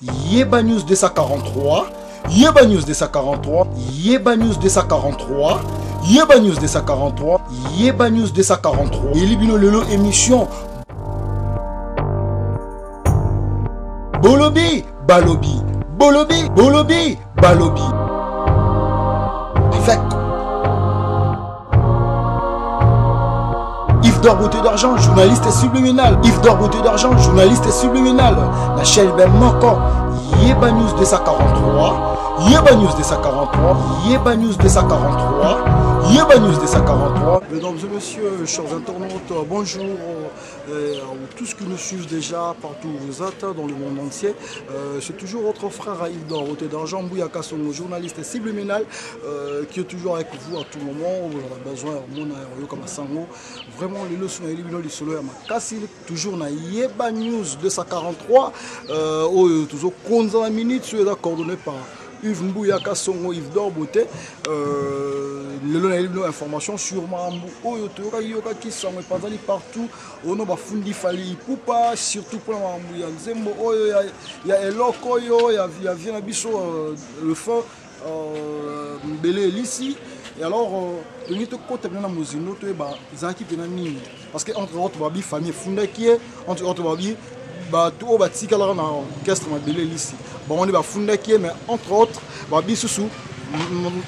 Yeba News 243, Yeba News 243, Yeba News 243, Yeba News 243, Yeba News 243. Elibino Lelo émission. Bolobi, Balobi, Bolobi, Bolobi, Balobi. Avec Yves D'Or Beauté d'Argent, journaliste et subliminal. Yves D'Or Beauté d'Argent, journaliste et subliminal. La chaîne Ben Moko, Yeba News 243, Yeba News 243, Yeba News 243, Yeba News 243. Mesdames et messieurs, chers internautes, bonjour. Tous ceux qui nous suivent déjà partout où vous êtes dans le monde entier. C'est toujours votre frère Yves D'Or Beauté d'Argent, Bouyaka Songo, journaliste subliminal, qui est toujours avec vous à tout moment où vous avez besoin de comme Sango. Vraiment, les leçons et les solo toujours na Yeba News 243, toujours 15 minutes, coordonné par Yves Mbouyaka Songo, Yves D'Or Beauté. Les informations sur Mambo, Oyotora, Yoka qui sont partout. On a Fundi Fali Poupa, surtout pour Mambo Yanzembo. Il y a Eloko, il y a Vienabiso, le feu, Mbele Lissi. Et alors, il y a des côtés de la musique, parce qu'entre autres, il y a famille Funda qui est, entre autres, il y a tout orchestre Mbele Lissi. On est Funda qui est, mais entre autres, il y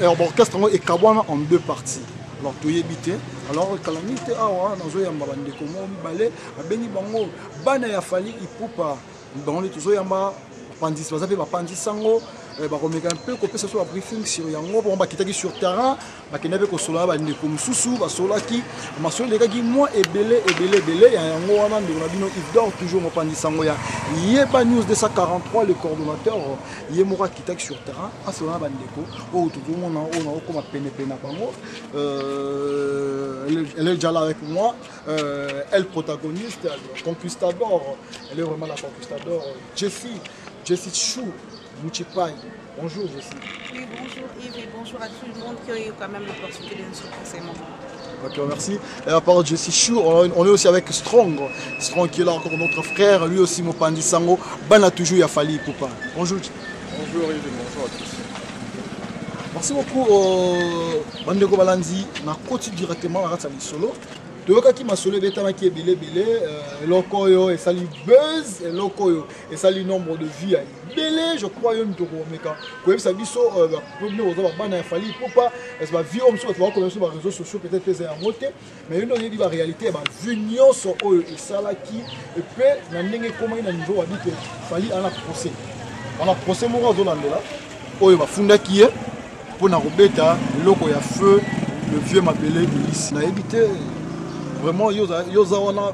a l'orchestre est Kabwana en deux parties. Alors, tout est habité. Alors, calamité, dans le Yamba, des communs, balai, à Beni Bango, Bana Yafali, il ne peut pas. Dans les Touzo Yamba, Pandis, vous avez Pandis Sango. On un peu copier ce soit briefing sur Yango, on va quitter sur terrain, on va que cela va être comme sous va cela qui, ma soeur les gars qui moi et belé, Yango on a Yves D'Or toujours mon pandis sango ya. Yeba News 243 le coordonnateur, Yemora quitter sur terrain, à cela va ndeko, oh tout le monde on a comme peine à bango, elle est déjà là avec moi, elle protagoniste, elle conquistador, elle est vraiment la conquistador, Jessie Chou. Mouchipai. Bonjour Jessie. Oui, bonjour Yves et bonjour à tout le monde qui a eu quand même l'opportunité de nous suivre. Ok, merci. Et à part Jessie Chou, on est aussi avec Strong. Strong qui est là encore notre frère, lui aussi Mopandi Sango. Bana toujours Yafali Poupa. Bonjour. Bonjour Yves et bonjour à tous. Merci beaucoup Bandeko Balanzi. On a continué directement à la solo. De cas qui m'a solo bétama qui est belé, lokoyo et sali buzz et lokoyo et sali nombre de vies belé, je crois que nous meka. Quand ça biso problème aux bana il fallait pour pas est-ce que vie homme sur voir comme sur les réseaux sociaux peut-être c'est à monter mais une autre la réalité bah venir sur eux et ça là qui et puis na ndenge comment il a niveau habite fallait en procès. On a procès mon réseau là oyo ba funda qui est pour na robeta lokoyo feu le vieux m'appelé Ulysse. Na évité vraiment, yoza wana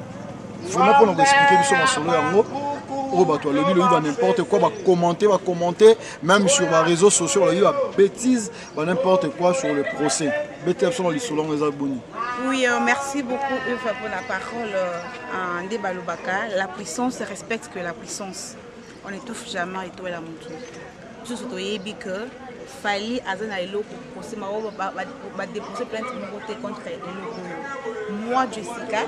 vraiment pour nous expliquer sur ma solo yango. Oh bah toi le lui va n'importe quoi, va commenter même sur les réseaux sociaux, il va bêtise, va n'importe quoi sur le procès. Bêtise sur les solons les abonnés. Oui, merci beaucoup Yves pour la parole en débat Lubaka. La puissance respecte que la puissance. On n'étouffe jamais et tout est la monture. Je suis surtout que Fali Azana Elo pour procès va déposer plainte contre Elo. Moi Jessica,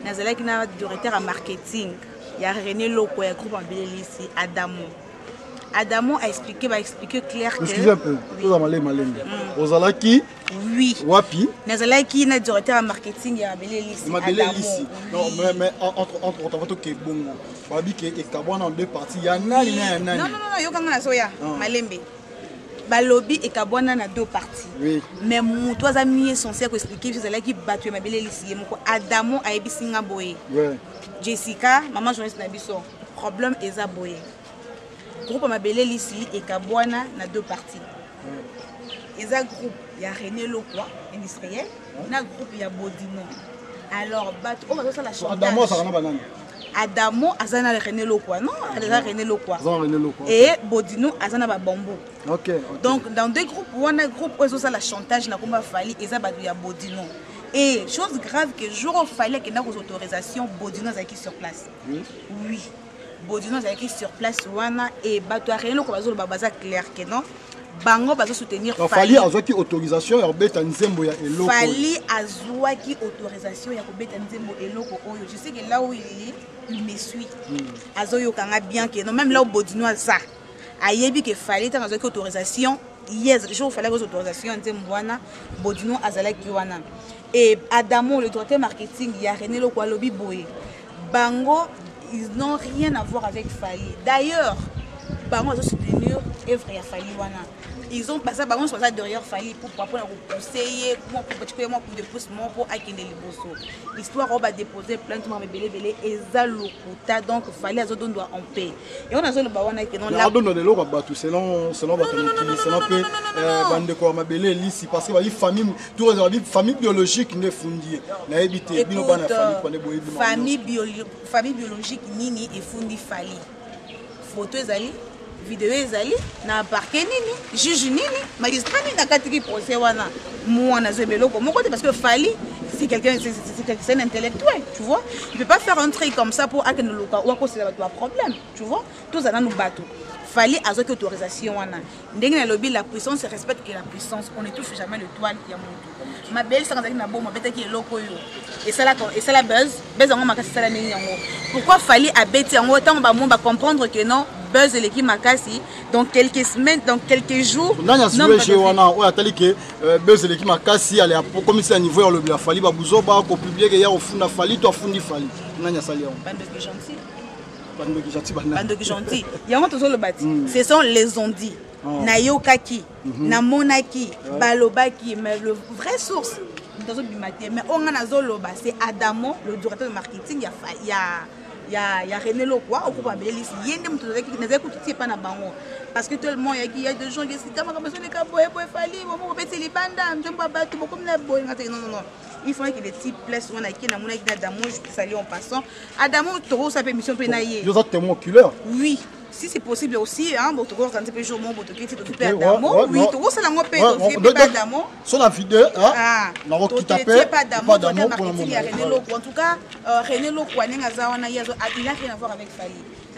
nazala qui n'a directeur en marketing. Il y a René Loko, il y a groupe en Bélélissi, Adamo a expliqué, va expliquer clair que. Excusez un peu, vous avez malin. Ozalaki. Oui. Wapi. Nazala qui n'a directeur en marketing, il y a Bélélissi. Bélélissi. Non, mais entre autres, qui est bon. Babi qui est Kabwana en deux parties. Il y a nani. Non, Yokanga na Soya, Malembe. Balobi et Kabwana na deux parties. Oui. Mais mon toi ami est censé expliquer que c'est là qui battu ma Bélélissi. Adamo a ebisinga boye. Ouais. Jessica, maman journaliste Nabiso, problème est à boyer. Groupe Mabélé ici et Kabwana na deux parties. Et ça groupe, il y a René Locroix, industriel, il y a groupe, il y a Bodino. Alors, on va faire la chantage. Adamo, ça va banane. Adamo, Azana René Locroix, non, Azana René Locroix. Et Bodino, Azana Bambo. Ok. Donc, dans deux groupes, on a un groupe où ils ont la chantage, na combat Fali, et ça, il y a Bodino. Et chose grave que jour où il fallait qu'il y ait des autorisations, Bodino est sur place. Oui. Bodino est sur place, et Bato René Locroix, c'est clair que non. bango bazo soutenir Fali azwaki autorisation ya beta nzembo ya eloko. Fali azwaki autorisation ya beta nzembo eloko oyo. Je sais que là où il me suit. Azoyo kanga bien que non même là où Bodino ça. Ayebi que Fali tant azwaki autorisation. Yes, je vous fallait autorisation nzembo wana Bodino azalaki wana. Et Adamo le directeur marketing ya René Lokwa lobi boye. Bango ils n'ont rien à voir avec Fali. D'ailleurs, Bango a soutenir œuvre ya Fali wana. Ils ont passé Bango sur ça derrière Fali pour pousser moi pour de pouce moi pour akende liboso. L'histoire on va déposer plainte moi belé et za lokuta donc Fali azo don doit en paix. Et on a zo le bawana que non là. Donne de l'eau batu selon que bande ko mabelé lisi parce que la famille tout la famille biologique ne fundi. Na ebité bino bana famille famille biologique nini et fundi Fali. Photo ezali, vidéo ezali, na parquet nini, juge nini, magistrat nini, na katiki procès wana. Moi na zebelo comme côté parce que Fali c'est quelqu'un c'est un intellectuel, tu vois. Il peut pas faire un truc comme ça pour akene loka ou c'est un problème, tu vois. Tous ça nous battu. Fali a zaki autorisation wana. Ndenge na lobby la puissance respecte que la puissance, on ne touche jamais le toile ya mutu. Ma belle sans na bon ma bête qui est loco yo. Et ça la buzz en makasi ça la nini yango. Pourquoi Fali a bête en autant ba va comprendre que non buzz l'équipe makasi dans quelques semaines dans quelques jours non je wana o atali que buzz l'équipe makasi aller comme c'est à niveau ya lobby la Fali ba buzo ba ko publier ya ofunda Fali to fundi Fali. Nanya sali yango. Bande de gentil. Bande gentil. Yango tozo le bati. Ce sont les ondits. Nayokaki, namonaki, balobaki, mais le vrai source, mais on a zoloba, c'est Adamo, le directeur de marketing, il y a René Lokwa, au groupe Abélis, il y a des gens qui ne pas bango. Parce que tellement il y a des gens qui disent comment besoin de caboye pour Fali, on peut les bandes, j'aime pas battre comme la boy. Non. Il faut que les types places on a qui na mona qui Adamo, je salue en passant. Adamo toro sa permission pour naïe. Vous êtes témoin oculaire. Oui. Si c'est possible aussi, hein, bon, tu vois, quand tu peux jouer au monde, tu peux te faire d'amour. Oui, tu vois, c'est la moitié de pas d'amour. Sur la vidéo, hein, tu ne pas d'amour, il y a René Lokwa. En tout cas, René Lokwa, il n'a rien à voir avec Fali.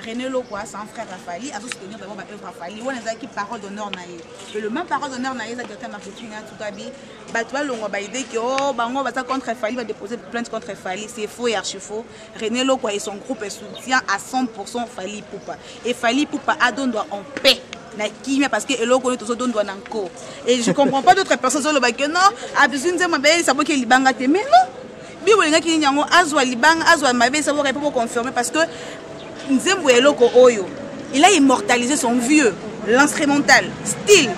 René Lokwa, c'est un frère à Fali, a soutenir d'abord ma œuvre à Fali. On a qui parole d'honneur naïe. Le même parole d'honneur naïe, ça directeur marketing, tout à fait. Bah, toi, l'on va aider que, oh, bah, on va ça contre Fali, va déposer plainte contre Fali. C'est faux et archi faux. René Lokwa et son groupe soutient à 100% Fali Poupa. Et Fali Poupa a donné en paix. Parce que l'eau connaît tout donne encore. Et je ne comprends pas d'autres personnes sur le bac. Non, à besoin de ma belle, ça veut qu'il y ait mais non. Bien, il y a qui n'ont azwa libang, azwa ma belle, ça va pas confirmer parce que Nzembo Eloko Oyo, il a immortalisé son vieux, l'instrumental, style.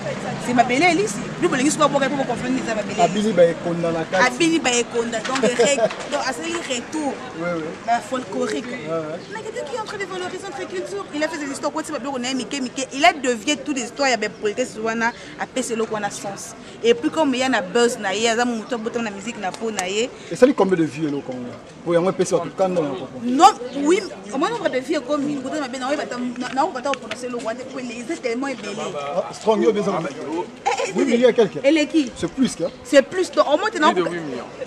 C'est ma belle ici. Nous voulons juste pour confirmer ça ma belle. Abili Baekonda la carte. Abili Baekonda, donc à ce retour, la folklorique. Mais quelqu'un qui est en train de valoriser notre culture, il a fait des histoires quoi il a devié toutes les histoires, il y a des politiques sur wana à PC lo a sens. Et puis comme il y a un buzz na y a un moteur bouton la musique na po na y. Et ça lui combien de vieux lo comme pour y avoir PC tout quand non, oui, comment on va de vieux comme il bouton ma bien on va prononcer le roi pour les tellement ébélé. Strong yo besoin. Oui, mais il y a quelqu'un. Elle est qui? C'est plus que. C'est plus. Donc, au moins, tu n'as pas.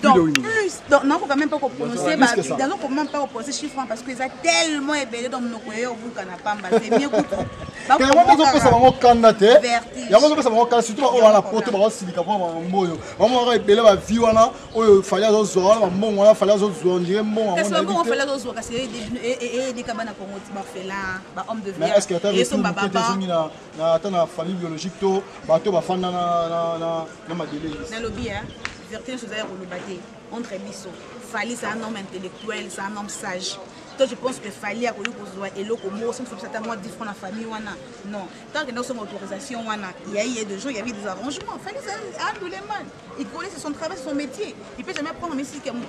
Donc, plus. Donc, non, quand même pas prononcer. Dans comment même pas prononcer chiffre parce que ça tellement ébélé dans nos coyers au bout qu'on n'a pas. C'est mieux que tout. Il y a des gens qui sont candidatés. Il y a des gens qui sont candidatés. Surtout, on a la porte, on va se dire qu'on va en moyo. On va ébélé la vie, on a. Il fallait aux zones, on a fallu aux zones, on dirait bon. Qu'est-ce qu'on fait là aux zones? Parce qu'il y a des cabanes à Congo, tu là, homme de vie. Mais est-ce qu'il y a des gens qui ont une famille biologique, bateau, bafana na madélé. Dans le bien, certaines choses entre Bisso. Fali, c'est un homme intellectuel, c'est un homme sage. Donc je pense que Fali a connu et l'eau comme moi, certainement différent la famille wana. Non, tant que nous sommes en autorisation wana, il y a des jours, il y avait des arrangements. Fali, c'est un de les man. Il connaît son travail, son métier. Il peut jamais prendre un métier qui est non.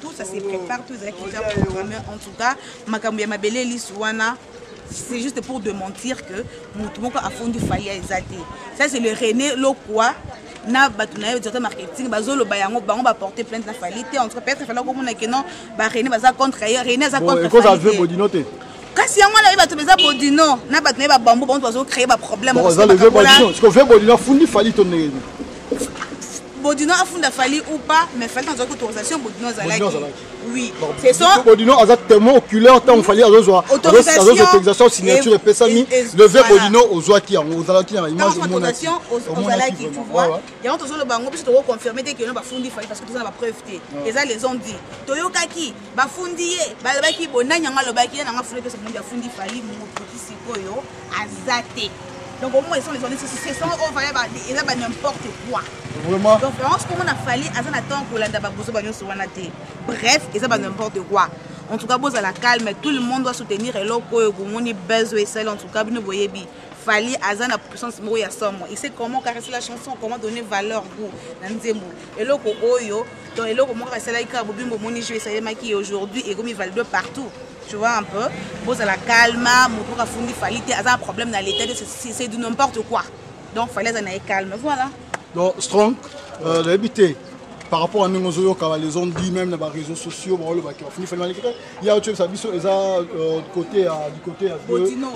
Tout ça se prépare, tout ça qui est déjà programmé. En tout cas, Makamouya Mabele Liswana. C'est juste pour démentir que Moutoumoko a fondu Fali à Ezate. Ça, c'est le René Lokwa. Na batuna yo directeur marketing bazolo bayango bango ba porter plainte na Fali té entre peut-être fala ko mona que non ba René baza contre René za contre Fali. Cause avait Bodino té. Kasi yango la bato beza Bodino na batuna ba bambo bango bazo créer ba problème. Bon ça le veut Bodino, ce qu'on fait Bodino fundi Fali ton Bodino a fondé Fali ou pas, mais Fali dans une autorisation, Bodino Zalaki. Oui, c'est ça. Bodino a tellement oculaire, tant Fali a besoin autorisation, signature et pesami, lever Bodino aux Zouaki, aux Zalaki, à l'image de mon autorisation aux Zalaki, tu vois. Il y a toujours le bango, puis tu dois confirmer que nous avons fondé Fali parce que tout ça n'a pas preuve. Et ça, les ont dit. Toyokaki, Bafundi, Balabaki, Bonanyanga, le Baki, n'a pas fondé que ce monde a fondé Fali, mon petit Sikoyo, Azate. Donc au moins ils sont les journalistes, c'est ça on va ils ont n'importe quoi. Vraiment. Donc vraiment ce qu'on a fallu à ça attend pour la dababoso bagno sur wanate. Bref, ils ont n'importe quoi. En tout cas, à la calme, tout le monde doit soutenir et là quoi on a besoin celle en tout cas nous voyez bien. Fali Azan a puissance mot ya somme. Il sait comment caresser la chanson, comment donner valeur pour Nanzembo. Et là ko oyo, donc et là comment caresser la ika bobimbo moni je vais essayer maquiller aujourd'hui et comme il valide partout. Tu vois un peu, pose à la calme, mon pour Fundi Fali, il y a un problème dans l'état, c'est de n'importe quoi. Donc, il fallait être calme. Voilà. Donc, Strong, l'habité, par rapport à nous, les ont dit même dans les réseaux sociaux, il y a autre chose, du côté à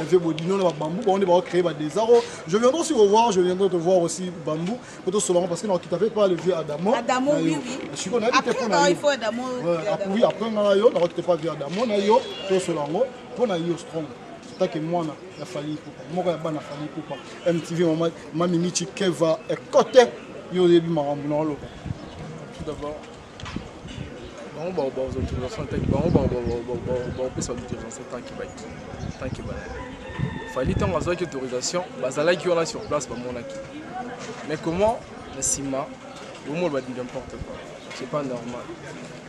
vieux Bodino, Bambou, on va créer des arrows. Je viendrai aussi revoir, je viendrai te voir aussi Bambou, parce que tu n'avais pas le vieux Adamo. Adamo, oui, oui. Après, il faut Adamo. Oui, après, on n'a pas vu Adamo, on a eu tout cela, on a eu Strong. C'est que moi, il a fallu pour moi, il a fallu pour MTV, ma mimichi Keva, et côté, il y a eu des maramboules. Tout d'abord, on va aux autorisations, on peut s'en autorisation tant qu'il va. Il fallait tant avoir une autorisation, bazala qui est sur place, pas mon acquis. Mais comment le ciment, au moins, va dire n'importe quoi. C'est pas normal.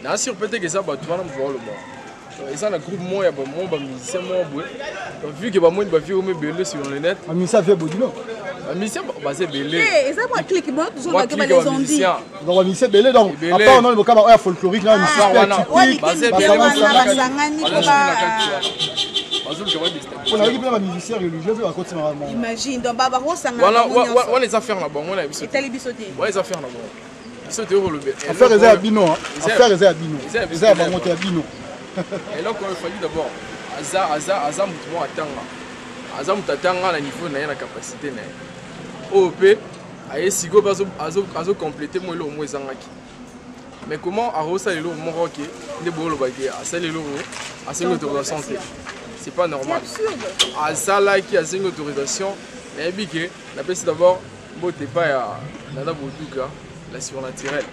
Là, si on peut dire que ça, tu vas voir le bon. Et ça, le groupe, moi, il y a un musicien, vu que moi, il va vivre mes belles sur le net. Un musicien fait Bodino. Un musicien, c'est belé. Et ça, moi, clique, moi, tout le monde les ont dit. Donc, un musicien belé, donc, après, on a le vocabulaire folklorique, là, un musicien on a eu plein de musiciens religieux, à côté de imagine, donc, Barbaro, ça on les affaires là-bas, on a et t'as les bissotés. Ouais, les affaires là-bas. Bissotés, on le met. Affaire réserve à Bino, affaire réserve à Bino. Réserve à monter à Bino. Et là, quand il fallait d'abord, Azam, tout le monde attend. Azam, tu attends à niveau de la capacité. OP, Sigo, Azo complété, moi, le moins Zangaki. Mais comment Arosa et l'eau, Moroke, les bolos, à l'autorisation santé. C'est pas normal. C'est absurde. Azala qui a une autorisation, mais bien la baisse d'abord, t'es pas à Nana Boudouka, la surnaturelle.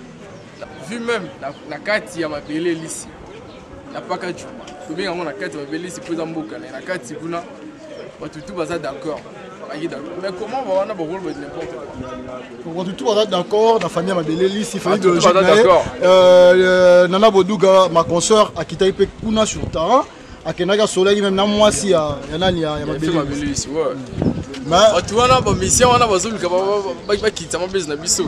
Vu même la carte, il y a ma belée ici. La pas carte, tu bien la carte, ma belée ici, pour Zamboka, la carte, c'est pour tout va d'accord. Mais comment on va avoir un rôle de n'importe quoi? Pour tout va d'accord, la famille m'a belé ici, il fallait que Nana Boudouka, ma consoeur, a quitté Kuna sur le terrain. A Kenaga Soleil, même dans moi, si il y a ma belé ici. Mais tu vois, on a mission, on a besoin de quitter ma business.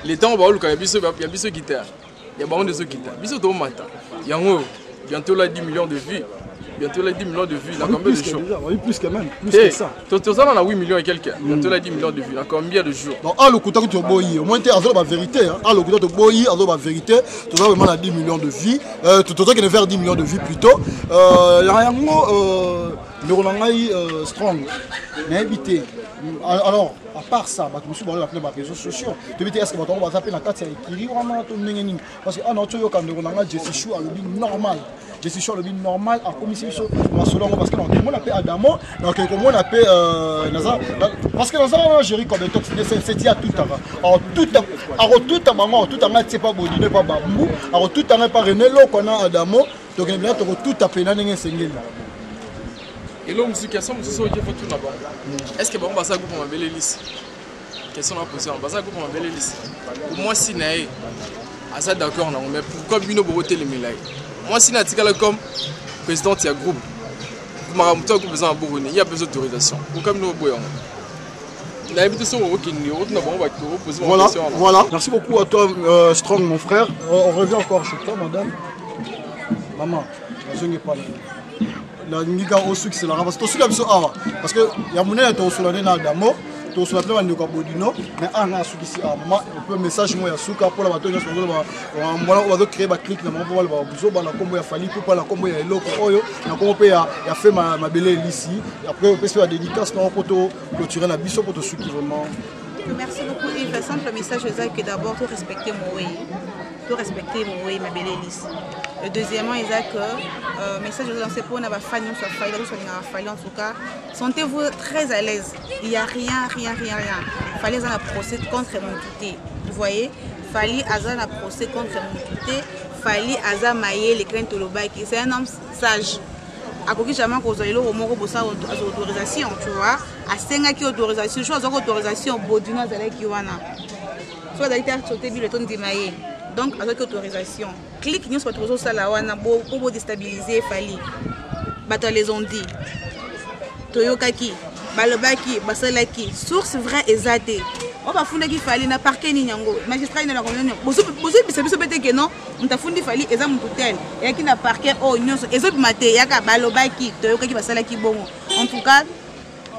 Les temps, on va il y a biso qui il y a beaucoup de gens qui biso tout matin. Il y a bientôt là 10 millions de vues. Bientôt là 10 millions de vues. Là combien de jours? Oui, plus que même, plus que ça. Tout ça on a 8 millions et quelques. Bientôt là 10 millions de vues. Là combien de jours? Donc à l'okuta que tu boyi, au moins tu as la vérité. À l'okuta tu boyi, à la vérité. Tu as vraiment 10 millions de vues. Tout ça qui ne faire 10 millions de vues plutôt. Il y a un mot le Rolangaï Strong. Mais habité. Alors, à part ça, je me suis parlé dans les réseaux sociaux. Tu me dis, est-ce que on va taper la carte et parce que tu as quand Jesse Chou a le bin normal. Jesse Chou a le bin normal à commission parce que comment on appelle Adamo, donc comment on appelle Naza, parce que Naza Jerry comme c'est il y a tout alors tout à maman, tout à ma c'est pas Bodino pas Bambou, alors tout à pas René Lokona Adamo, donc il y a tout à peine dans Sengel. Et là, monsieur, question, monsieur, il faut tout là-bas. Est-ce que on va ça pour ma belle liste? Question à poser, on va ça pour ma belle liste. Pour moi, si naïe, à ça d'accord, non, mais pourquoi Bino Boroté les mélailles? Moi, si naïe, comme président, il y a groupe. Pour ma ramouta, il y a besoin d'abonner, il y a besoin d'autorisation. Pourquoi nous voyons? Voilà. Merci beaucoup à toi, Strong, mon frère. On revient encore chez toi, madame. Maman, je n'ai pas là. La Niga au sucre, c'est la rabasse. Parce que il y a mon état sur la nena d'amo, tout sur la pleine de Bodino, mais on a sucre ici. Maman, un message moi, il y a sucre pour la bateau. On va créer un clic dans mon voile. On va combo ya fali pour la combo ya loko oyo. Na combo pe ya fait ma belle ici. Après on peut faire la dédicace pour clôturer la biso pour te sucre vraiment. Merci beaucoup. Il fait simple message que d'abord, tout respecter mon way. Tout respecter mon way, ma belle Elise. Deuxièmement, il a que message de lancer pour la famille, en tout cas, sentez-vous très à l'aise. Il n'y a rien. Fallait un procès contre mon touté. Vous voyez, fallait un procès contre mon touté. Fallait Aza Maye, les craintes Tolobaki. C'est un homme sage. À côté jamais qu'on soit là au Moro pour ça autorisation, tu vois. À 5 qui autorisation, chose autorisation, Boduna qui wana. Soit d'ailleurs sauter le ton de Maye. Donc avec autorisation. Clique nous sur autorisation ça là wana pour déstabiliser Fali. Bata les ont dit. Toyokaki, Balobaki, Basalaki, source vraie et zatée. On va fonder qu'il fallait na parquet ni nyango magistrat ina la communion bozo biso bete que non on t'a fondé fallait exam hôtel et qui na parquet oh nyonso ezobi mate yaka balobaki toyokaki basalaki bongo en tout cas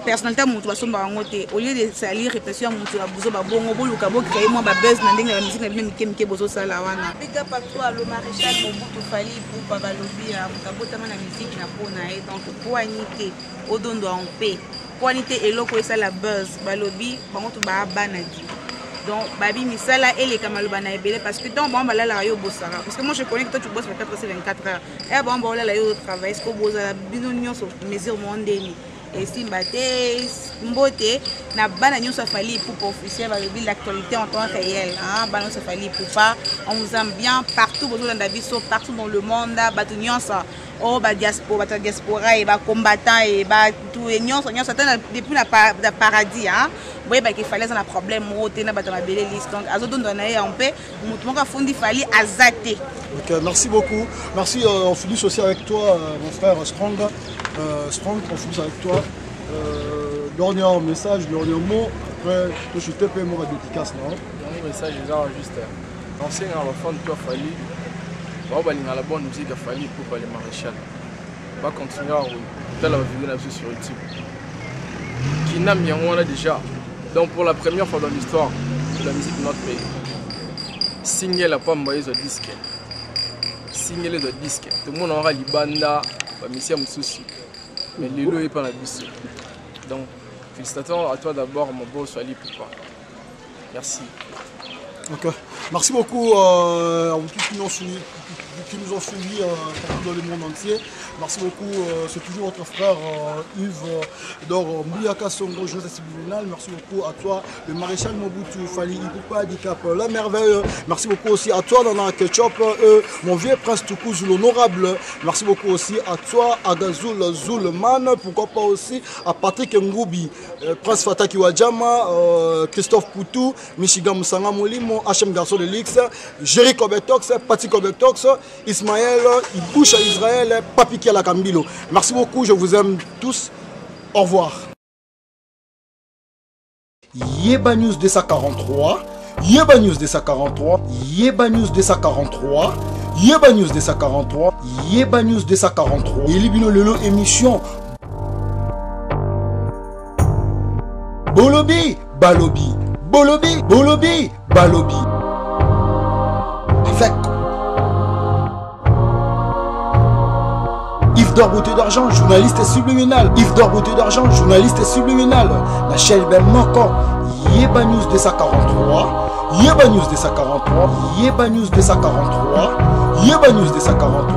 personnalité mutu basomba ngote au lieu de salir répression mutu la bozo ba bongo boluka bo créer moi ba buzz na ndenge la musique na bino mike bozo sala wana big up à toi le maréchal Mobutu Fali pour balobi ya mukabota na musique na pona et donc pour anité odondo en paix qualité et loko et ça la buzz balobi bango to ba banadi donc babi misala et les kamaloba na ebele parce que donc bon bala la yo bosara parce que moi je connais que toi tu bosses 24 heures et bon bon là yo travail est-ce que boza bino nyonso mesure mondeni et si mbaté mbote na bana nyonso fali pour officiel balobi l'actualité en temps réel hein bana nyonso fali pour pas on vous aime bien partout bozo dans biso partout dans le monde batu nyonso oh ba diaspora et ba combattant et ba tout et nyonso depuis la paradis hein voyez bah qu'il fallait un problème moté na bata ma belle liste donc azo don donner en paix mutu moko fundi fali azate. OK, merci beaucoup. Merci on finit aussi avec toi mon frère Strong on finit avec toi dernier message, dernier mot après je suis TP moi dédicace non. Dernier message genre juste ancien à la fin de toi fali la bonne musique a fallu pour les maréchal. On va continuer à faire la vidéo sur YouTube. Qui n'a bien là déjà. Donc pour la première fois dans l'histoire de la musique de notre pays, signer la pomme de disque. Signer les disques. Tout le monde aura l'ibanda, la mission souci. Mais l'élo n'est pas la bise. Donc félicitations à toi d'abord mon beau Swali Poupa. Merci. Ok, merci beaucoup à vous tous qui nous ont suivis partout dans le monde entier. Merci beaucoup, c'est toujours votre frère Yves Dor Mbouyaka Songo, José Subliminal. Merci beaucoup à toi, le maréchal Mobutu Fali Ipupa Handicap, la merveille. Merci beaucoup aussi à toi, Nana Ketchup, mon vieux prince Toukouz, l'honorable. Merci beaucoup aussi à toi, Agazoul Zulman. Pourquoi pas aussi à Patrick Ngoubi, Prince Fataki Wadjama, Christophe Poutou, Michigan Moussanga Molimo, HM Garçon de Lix, Jerry Kobetox, Pati Kobetox, Ismaël, Iboucha Israël, Papi Kiala Kambilo. Merci beaucoup, je vous aime tous. Au revoir. Yeba News de 43, Yeba News de 43, Yeba News de 43, Yeba News de 43, Yeba News de 43. Elibino Lelo émission. Bolobi, Balobi, Bolobi, Bolobi, Balobi. Avec Yves Dor Beauté d'Argent, journaliste subliminal. Yves Dor Beauté d'Argent, journaliste subliminal. La chaîne Ben Manco, Yeba News de 43, Yeba News de 43, Yeba News de 43, Yeba News de 43.